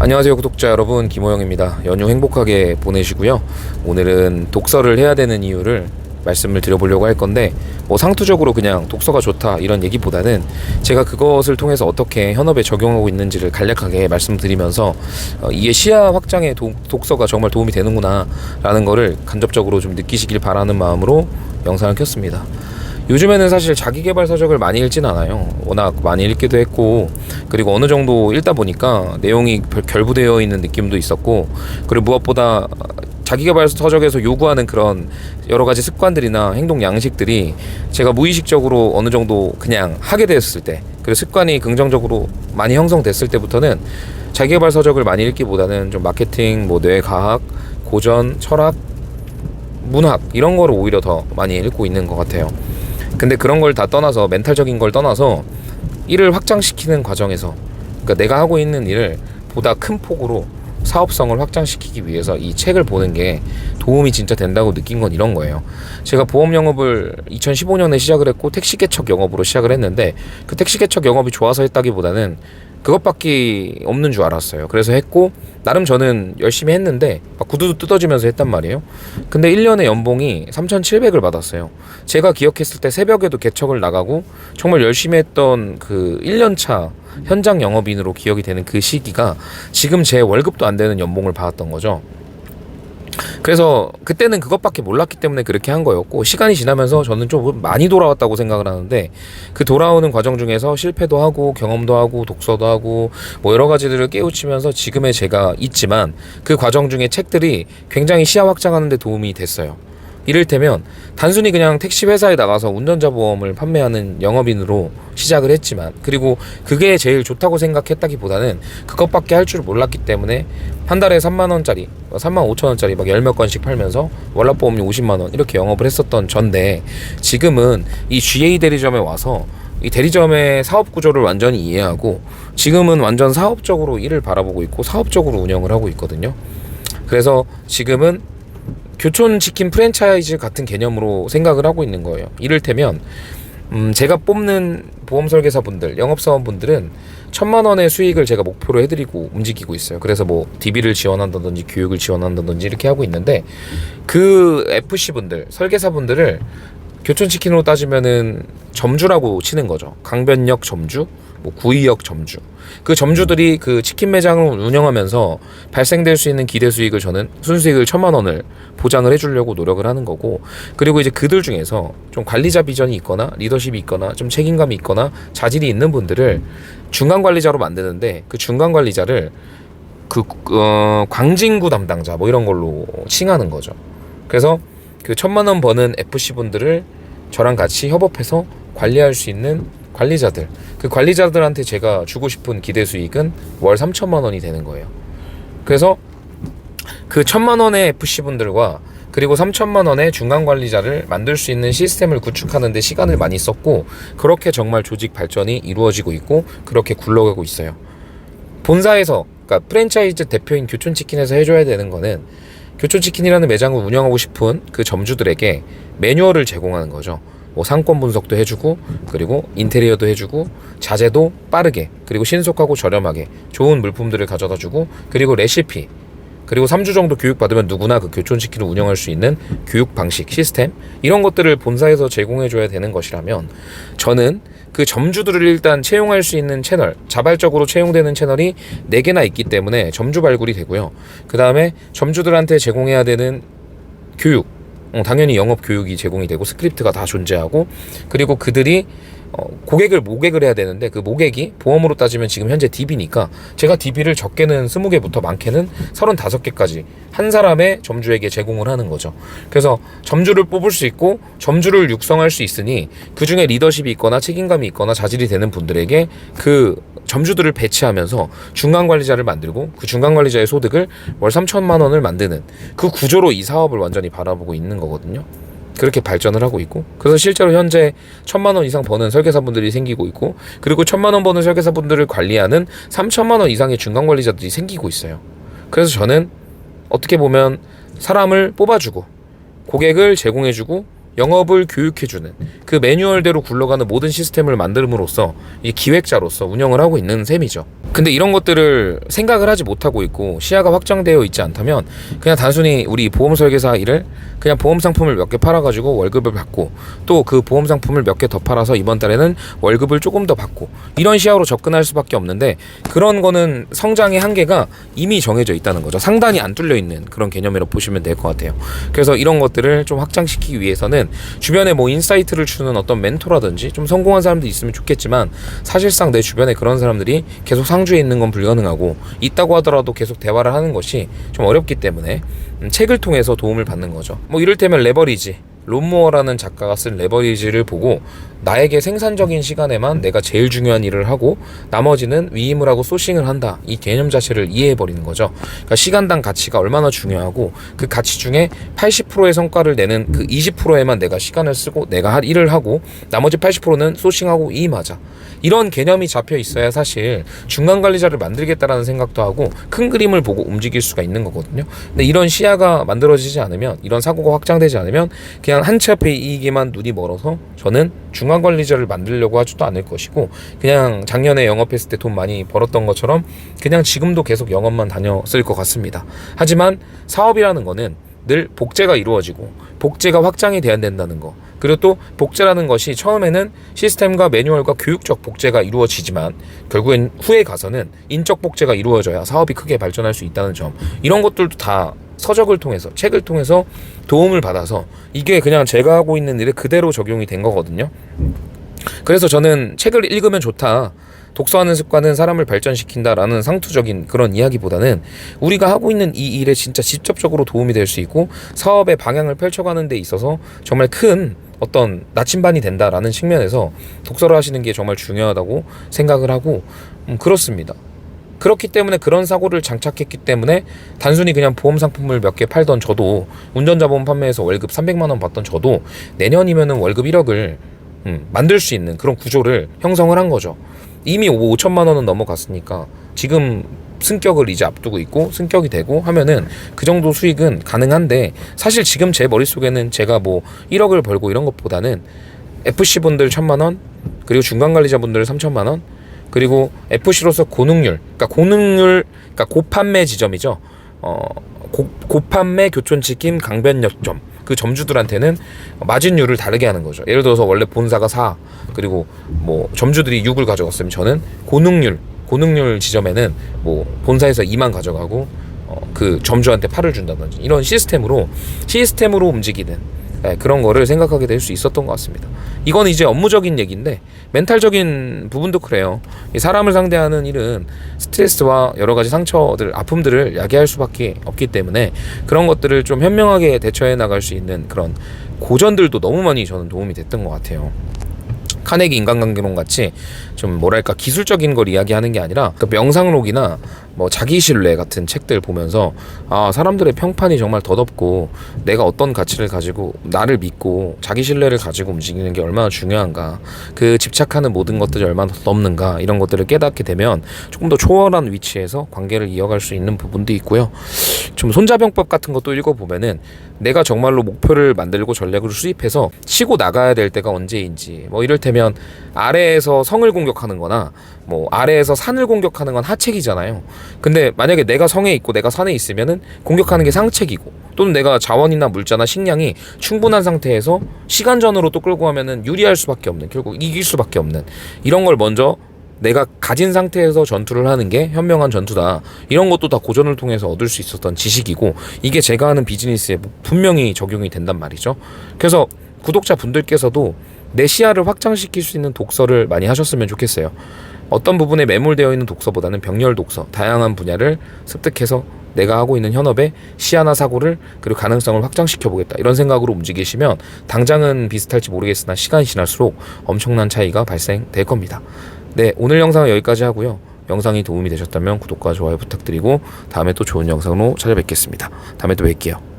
안녕하세요 구독자 여러분, 김호영입니다. 연휴 행복하게 보내시고요. 오늘은 독서를 해야 되는 이유를 말씀을 드려보려고 할 건데, 뭐 상투적으로 그냥 독서가 좋다 이런 얘기보다는 제가 그것을 통해서 어떻게 현업에 적용하고 있는지를 간략하게 말씀드리면서 이게 시야 확장에 독서가 정말 도움이 되는구나 라는 거를 간접적으로 좀 느끼시길 바라는 마음으로 영상을 켰습니다. 요즘에는 사실 자기계발 서적을 많이 읽진 않아요. 워낙 많이 읽기도 했고, 그리고 어느 정도 읽다 보니까 내용이 결부되어 있는 느낌도 있었고, 그리고 무엇보다 자기계발 서적에서 요구하는 그런 여러 가지 습관들이나 행동 양식들이 제가 무의식적으로 어느 정도 그냥 하게 됐을 때, 그리고 습관이 긍정적으로 많이 형성됐을 때부터는 자기계발 서적을 많이 읽기보다는 좀 마케팅, 뭐 뇌과학, 고전, 철학, 문학 이런 거를 오히려 더 많이 읽고 있는 것 같아요. 근데 그런 걸 다 떠나서, 멘탈적인 걸 떠나서 일을 확장시키는 과정에서, 그러니까 내가 하고 있는 일을 보다 큰 폭으로 사업성을 확장시키기 위해서 이 책을 보는 게 도움이 진짜 된다고 느낀 건 이런 거예요. 제가 보험 영업을 2015년에 시작을 했고 택시개척 영업으로 시작을 했는데, 그 택시개척 영업이 좋아서 했다기보다는 그것밖에 없는 줄 알았어요. 그래서 했고, 나름 저는 열심히 했는데 막 구두도 뜯어지면서 했단 말이에요. 근데 1년에 연봉이 3,700을 받았어요. 제가 기억했을 때 새벽에도 개척을 나가고 정말 열심히 했던 그 1년차 현장 영업인으로 기억이 되는 그 시기가 지금 제 월급도 안 되는 연봉을 받았던 거죠. 그래서 그때는 그것밖에 몰랐기 때문에 그렇게 한 거였고, 시간이 지나면서 저는 좀 많이 돌아왔다고 생각을 하는데, 그 돌아오는 과정 중에서 실패도 하고 경험도 하고 독서도 하고 뭐 여러 가지들을 깨우치면서 지금의 제가 있지만, 그 과정 중에 책들이 굉장히 시야 확장하는 데 도움이 됐어요. 이를테면 단순히 그냥 택시 회사에 나가서 운전자 보험을 판매하는 영업인으로 시작을 했지만, 그리고 그게 제일 좋다고 생각했다기보다는 그것밖에 할 줄 몰랐기 때문에 한 달에 3만원짜리 35,000원짜리 막 10몇 건씩 팔면서 월납보험료 50만원 이렇게 영업을 했었던 전데, 지금은 이 GA 대리점에 와서 이 대리점의 사업 구조를 완전히 이해하고 지금은 완전 사업적으로 일을 바라보고 있고 사업적으로 운영을 하고 있거든요. 그래서 지금은 교촌치킨 프랜차이즈 같은 개념으로 생각을 하고 있는 거예요. 이를테면 제가 뽑는 보험설계사분들, 영업사원분들은 1,000만원의 수익을 제가 목표로 해드리고 움직이고 있어요. 그래서 뭐 DB를 지원한다든지 교육을 지원한다든지 이렇게 하고 있는데, 그 FC분들, 설계사분들을 교촌치킨으로 따지면은 점주라고 치는 거죠. 강변역 점주, 뭐 구의역 점주. 그 점주들이 그 치킨 매장을 운영하면서 발생될 수 있는 기대 수익을, 저는 순수익을 1,000만원을 보장을 해주려고 노력을 하는 거고, 그리고 이제 그들 중에서 좀 관리자 비전이 있거나 리더십이 있거나 좀 책임감이 있거나 자질이 있는 분들을 중간 관리자로 만드는데, 그 중간 관리자를 광진구 담당자 뭐 이런 걸로 칭하는 거죠. 그래서 그 1,000만원 버는 FC분들을 저랑 같이 협업해서 관리할 수 있는 관리자들, 그 관리자들한테 제가 주고 싶은 기대 수익은 월 3,000만원이 되는 거예요. 그래서 그 1,000만원의 FC분들과 그리고 3,000만원의 중간 관리자를 만들 수 있는 시스템을 구축하는 데 시간을 많이 썼고, 그렇게 정말 조직 발전이 이루어지고 있고 그렇게 굴러가고 있어요. 본사에서, 그러니까 프랜차이즈 대표인 교촌치킨에서 해줘야 되는 거는, 교촌치킨이라는 매장을 운영하고 싶은 그 점주들에게 매뉴얼을 제공하는 거죠. 뭐 상권 분석도 해주고, 그리고 인테리어도 해주고, 자재도 빠르게, 그리고 신속하고 저렴하게 좋은 물품들을 가져다주고, 그리고 레시피, 그리고 3주 정도 교육받으면 누구나 그 교촌치킨을 운영할 수 있는 교육 방식, 시스템, 이런 것들을 본사에서 제공해줘야 되는 것이라면, 저는 그 점주들을 일단 채용할 수 있는 채널, 자발적으로 채용되는 채널이 4개나 있기 때문에 점주 발굴이 되고요. 그 다음에 점주들한테 제공해야 되는 교육, 당연히 영업 교육이 제공이 되고 스크립트가 다 존재하고, 그리고 그들이 고객을 모객을 해야 되는데, 그 모객이 보험으로 따지면 지금 현재 DB니까 제가 DB를 적게는 20개부터 많게는 35개까지 한 사람의 점주에게 제공을 하는 거죠. 그래서 점주를 뽑을 수 있고 점주를 육성할 수 있으니, 그 중에 리더십이 있거나 책임감이 있거나 자질이 되는 분들에게 그 점주들을 배치하면서 중간 관리자를 만들고, 그 중간 관리자의 소득을 월 3,000만원을 만드는 그 구조로 이 사업을 완전히 바라보고 있는 거거든요. 그렇게 발전을 하고 있고, 그래서 실제로 현재 1,000만원 이상 버는 설계사분들이 생기고 있고, 그리고 1,000만원 버는 설계사분들을 관리하는 3,000만원 이상의 중간 관리자들이 생기고 있어요. 그래서 저는 어떻게 보면 사람을 뽑아주고 고객을 제공해주고 영업을 교육해주는 그 매뉴얼대로 굴러가는 모든 시스템을 만듦으로써 이 기획자로서 운영을 하고 있는 셈이죠. 근데 이런 것들을 생각을 하지 못하고 있고 시야가 확장되어 있지 않다면 그냥 단순히 우리 보험 설계사 일을 그냥 보험 상품을 몇 개 팔아가지고 월급을 받고 또 그 보험 상품을 몇 개 더 팔아서 이번 달에는 월급을 조금 더 받고 이런 시야로 접근할 수밖에 없는데 그런 거는 성장의 한계가 이미 정해져 있다는 거죠. 상단이 안 뚫려 있는 그런 개념이라고 보시면 될 것 같아요. 그래서 이런 것들을 좀 확장시키기 위해서는 주변에 뭐 인사이트를 주는 어떤 멘토라든지 좀 성공한 사람들이 있으면 좋겠지만 사실상 내 주변에 그런 사람들이 계속 상주해 있는 건 불가능하고 있다고 하더라도 계속 대화를 하는 것이 좀 어렵기 때문에 책을 통해서 도움을 받는 거죠. 뭐 이를테면 레버리지, 론 무어라는 작가가 쓴 레버리지를 보고 나에게 생산적인 시간에만 내가 제일 중요한 일을 하고 나머지는 위임을 하고 소싱을 한다, 이 개념 자체를 이해해버리는 거죠. 그러니까 시간당 가치가 얼마나 중요하고 그 가치 중에 80%의 성과를 내는 그 20%에만 내가 시간을 쓰고 내가 할 일을 하고 나머지 80%는 소싱하고 위임하자, 이런 개념이 잡혀 있어야 사실 중간 관리자를 만들겠다라는 생각도 하고 큰 그림을 보고 움직일 수가 있는 거거든요. 근데 이런 시야가 만들어지지 않으면, 이런 사고가 확장되지 않으면 그냥 한 치 앞의 이익에만 눈이 멀어서 저는 중간 관리자를 만들려고 하지도 않을 것이고 그냥 작년에 영업했을 때 돈 많이 벌었던 것처럼 그냥 지금도 계속 영업만 다녔을 것 같습니다. 하지만 사업이라는 거는 늘 복제가 이루어지고 복제가 확장이 돼야 된다는 거, 그리고 또 복제라는 것이 처음에는 시스템과 매뉴얼과 교육적 복제가 이루어지지만 결국엔 후에 가서는 인적 복제가 이루어져야 사업이 크게 발전할 수 있다는 점, 이런 것들도 다 서적을 통해서, 책을 통해서 도움을 받아서 이게 그냥 제가 하고 있는 일에 그대로 적용이 된 거거든요. 그래서 저는 책을 읽으면 좋다, 독서하는 습관은 사람을 발전시킨다라는 상투적인 그런 이야기보다는 우리가 하고 있는 이 일에 진짜 직접적으로 도움이 될 수 있고 사업의 방향을 펼쳐가는 데 있어서 정말 큰 어떤 나침반이 된다라는 측면에서 독서를 하시는 게 정말 중요하다고 생각을 하고 그렇습니다. 그렇기 때문에 그런 사고를 장착했기 때문에 단순히 그냥 보험 상품을 몇 개 팔던 저도, 운전자 보험 판매해서 월급 300만 원 받던 저도 내년이면은 월급 1억을 만들 수 있는 그런 구조를 형성을 한 거죠. 이미 5천만 원은 넘어갔으니까 지금 승격을 이제 앞두고 있고 승격이 되고 하면은 그 정도 수익은 가능한데, 사실 지금 제 머릿속에는 제가 뭐 1억을 벌고 이런 것보다는 FC분들 1,000만 원, 그리고 중간관리자분들 3천만 원, 그리고 FC로서 고능률, 그러니까 고판매 지점이죠. 고판매 교촌치킨 강변역점, 그 점주들한테는 마진율을 다르게 하는 거죠. 예를 들어서 원래 본사가 4, 그리고 뭐 점주들이 6을 가져갔으면 저는 고능률 지점에는 뭐 본사에서 2만 가져가고 그 점주한테 8을 준다든지, 이런 시스템으로 움직이는 그런 거를 생각하게 될 수 있었던 것 같습니다. 이건 이제 업무적인 얘기인데 멘탈적인 부분도 그래요. 이 사람을 상대하는 일은 스트레스와 여러 가지 상처들, 아픔들을 야기할 수밖에 없기 때문에 그런 것들을 좀 현명하게 대처해 나갈 수 있는 그런 고전들도 너무 많이 저는 도움이 됐던 것 같아요. 카네기 인간관계론 같이 좀 뭐랄까 기술적인 걸 이야기하는 게 아니라 그 명상록이나 뭐 자기신뢰 같은 책들 보면서 아, 사람들의 평판이 정말 덧없고 내가 어떤 가치를 가지고 나를 믿고 자기신뢰를 가지고 움직이는 게 얼마나 중요한가, 그 집착하는 모든 것들이 얼마나 덧없는가, 이런 것들을 깨닫게 되면 조금 더 초월한 위치에서 관계를 이어갈 수 있는 부분도 있고요. 좀 손자병법 같은 것도 읽어보면은 내가 정말로 목표를 만들고 전략을 수립해서 치고 나가야 될 때가 언제인지, 뭐 이를테면 아래에서 성을 공격하는 거나 뭐 아래에서 산을 공격하는 건 하책이잖아요. 근데 만약에 내가 성에 있고 내가 산에 있으면은 공격하는 게 상책이고, 또는 내가 자원이나 물자나 식량이 충분한 상태에서 시간전으로 또 끌고 가면은 유리할 수밖에 없는, 결국 이길 수밖에 없는, 이런 걸 먼저 내가 가진 상태에서 전투를 하는 게 현명한 전투다, 이런 것도 다 고전을 통해서 얻을 수 있었던 지식이고, 이게 제가 하는 비즈니스에 분명히 적용이 된단 말이죠. 그래서 구독자분들께서도 내 시야를 확장시킬 수 있는 독서를 많이 하셨으면 좋겠어요. 어떤 부분에 매몰되어 있는 독서보다는 병렬 독서, 다양한 분야를 습득해서 내가 하고 있는 현업의 시야나 사고를, 그리고 가능성을 확장시켜 보겠다, 이런 생각으로 움직이시면 당장은 비슷할지 모르겠으나 시간이 지날수록 엄청난 차이가 발생될 겁니다. 네, 오늘 영상은 여기까지 하고요. 영상이 도움이 되셨다면 구독과 좋아요 부탁드리고 다음에 또 좋은 영상으로 찾아뵙겠습니다. 다음에 또 뵐게요.